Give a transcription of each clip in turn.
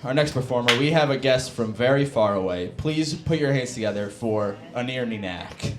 our next performer, we have a guest from very far away. Please put your hands together for Anir Ninak.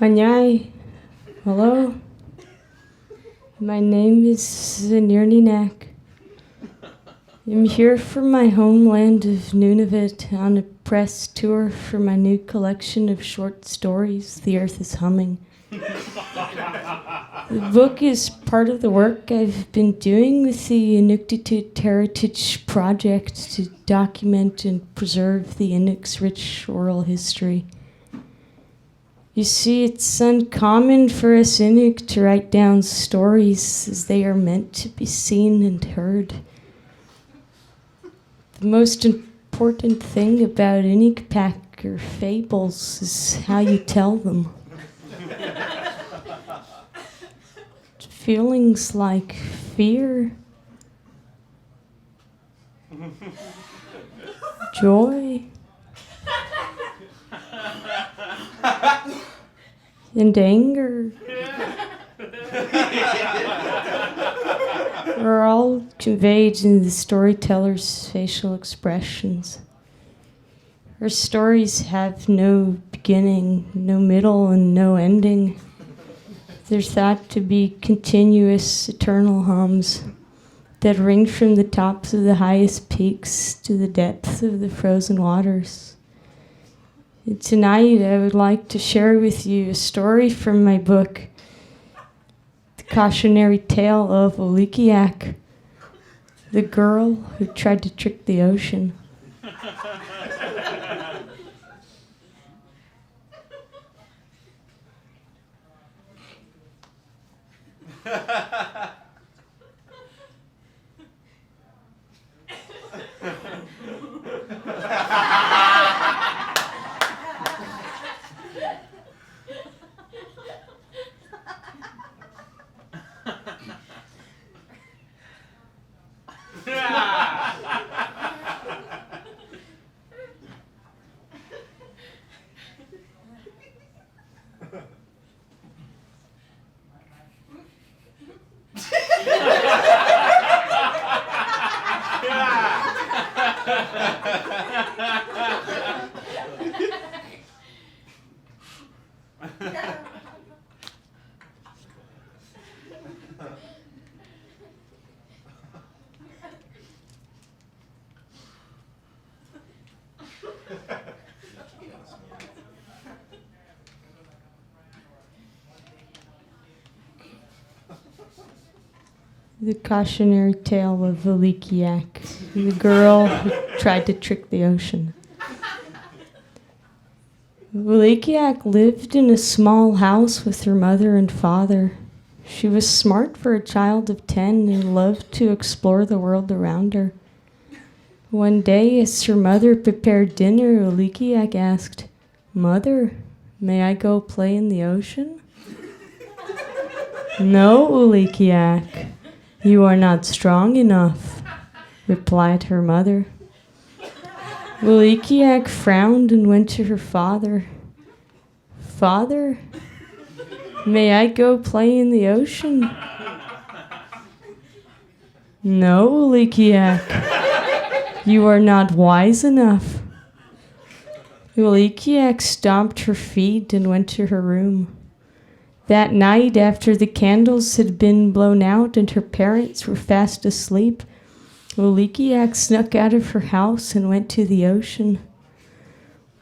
Anyai, hello. My name is Anir Ninak. I'm here from my homeland of Nunavut on a press tour for my new collection of short stories, The Earth is Humming. The book is part of the work I've been doing with the Inuktitut Heritage Project to document and preserve the Inuk's rich oral history. You see, it's uncommon for us Inuk to write down stories as they are meant to be seen and heard. The most important thing about Inukpak or fables is how you tell them. Feelings like fear, joy, and anger are all conveyed in the storyteller's facial expressions. Our stories have no beginning, no middle, and no ending. They're thought to be continuous, eternal hums that ring from the tops of the highest peaks to the depths of the frozen waters. And tonight, I would like to share with you a story from my book, The Cautionary Tale of Olikiak, the girl who tried to trick the ocean. The Cautionary Tale of Olikiak, the girl who tried to trick the ocean. Olikiak lived in a small house with her mother and father. She was smart for a child of 10 and loved to explore the world around her. One day, as her mother prepared dinner, Olikiak asked, "Mother, may I go play in the ocean?" "No, Olikiak. You are not strong enough," replied her mother. Olikiak frowned and went to her father. "Father, May I go play in the ocean? No, Ulikiak. You are not wise enough. Ulikiak stomped her feet and went to her room. That night, after the candles had been blown out and her parents were fast asleep, Ulikiak snuck out of her house and went to the ocean.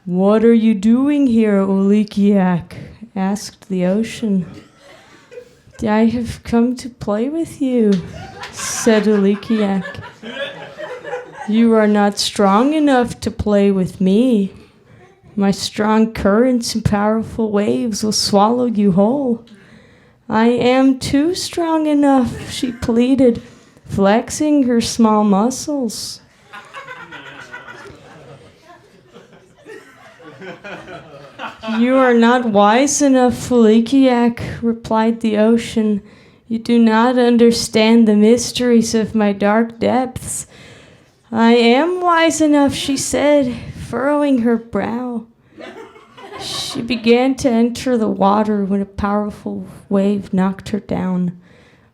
"What are you doing here, Ulikiak?" asked the ocean. "I have come to play with you," said Ulikiak. "You are not strong enough to play with me. My strong currents and powerful waves will swallow you whole." "I am too strong enough," she pleaded, flexing her small muscles. "You are not wise enough, Ulikiak," replied the ocean. "You do not understand the mysteries of my dark depths." "I am wise enough," she said, furrowing her brow. She began to enter the water when a powerful wave knocked her down.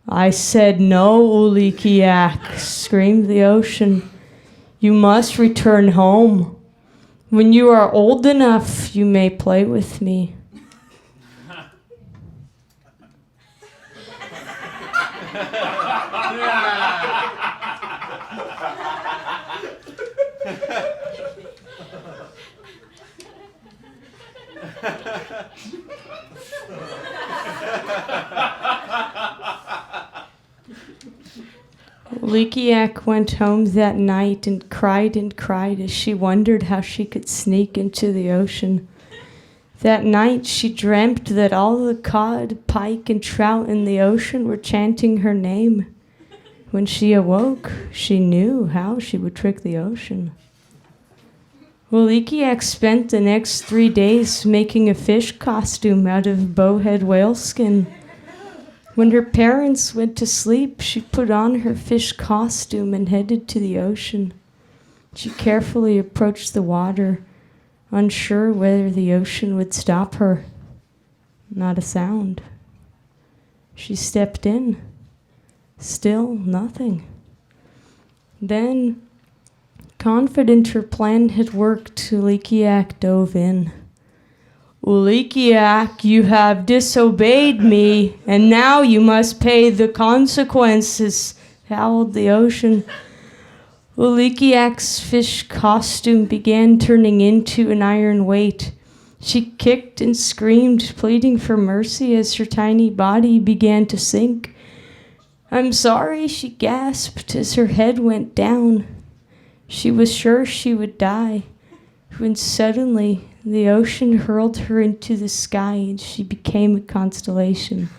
"I said no, Ulikiak," screamed the ocean. "You must return home. When you are old enough, you may play with me." Lukiak went home that night and cried as she wondered how she could sneak into the ocean. That night she dreamt that all the cod, pike, and trout in the ocean were chanting her name. When she awoke, she knew how she would trick the ocean. Lukiak spent the next 3 days making a fish costume out of bowhead whale skin. When her parents went to sleep, she put on her fish costume and headed to the ocean. She carefully approached the water, unsure whether the ocean would stop her. Not a sound. She stepped in. Still nothing. Then, confident her plan had worked, Ulikiak dove in. "Ulikiak, you have disobeyed me, and now you must pay the consequences," howled the ocean. Ulikiak's fish costume began turning into an iron weight. She kicked and screamed, pleading for mercy as her tiny body began to sink. "I'm sorry," she gasped as her head went down. She was sure she would die, when suddenly the ocean hurled her into the sky and she became a constellation.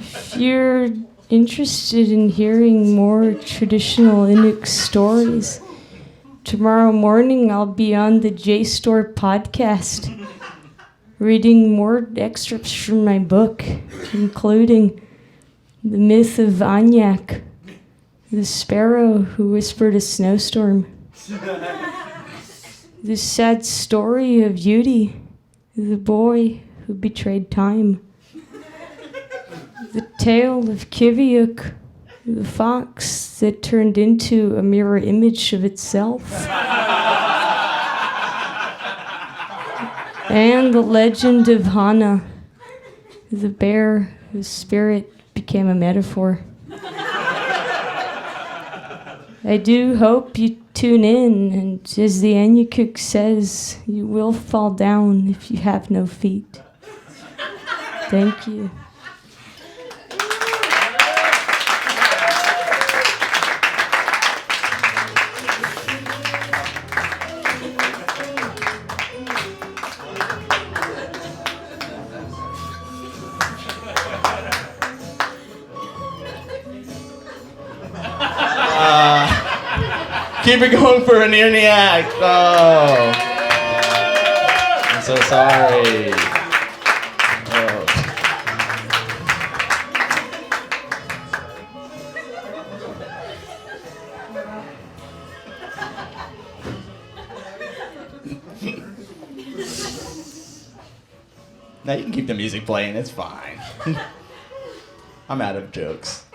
If you're interested in hearing more traditional Inuk stories, tomorrow morning I'll be on the JSTOR podcast, reading more excerpts from my book, including The Myth of Anyak, the sparrow who whispered a snowstorm, the sad story of Yudi, the boy who betrayed time, the tale of Kiviuk, the fox that turned into a mirror image of itself, and the legend of Hana, the bear whose spirit became a metaphor. I do hope you tune in, and as the Anyakuk says, you will fall down if you have no feet. Thank you. Keep it going for Anir in the act. Oh. I'm so sorry. Oh. Now you can keep the music playing, it's fine. I'm out of jokes.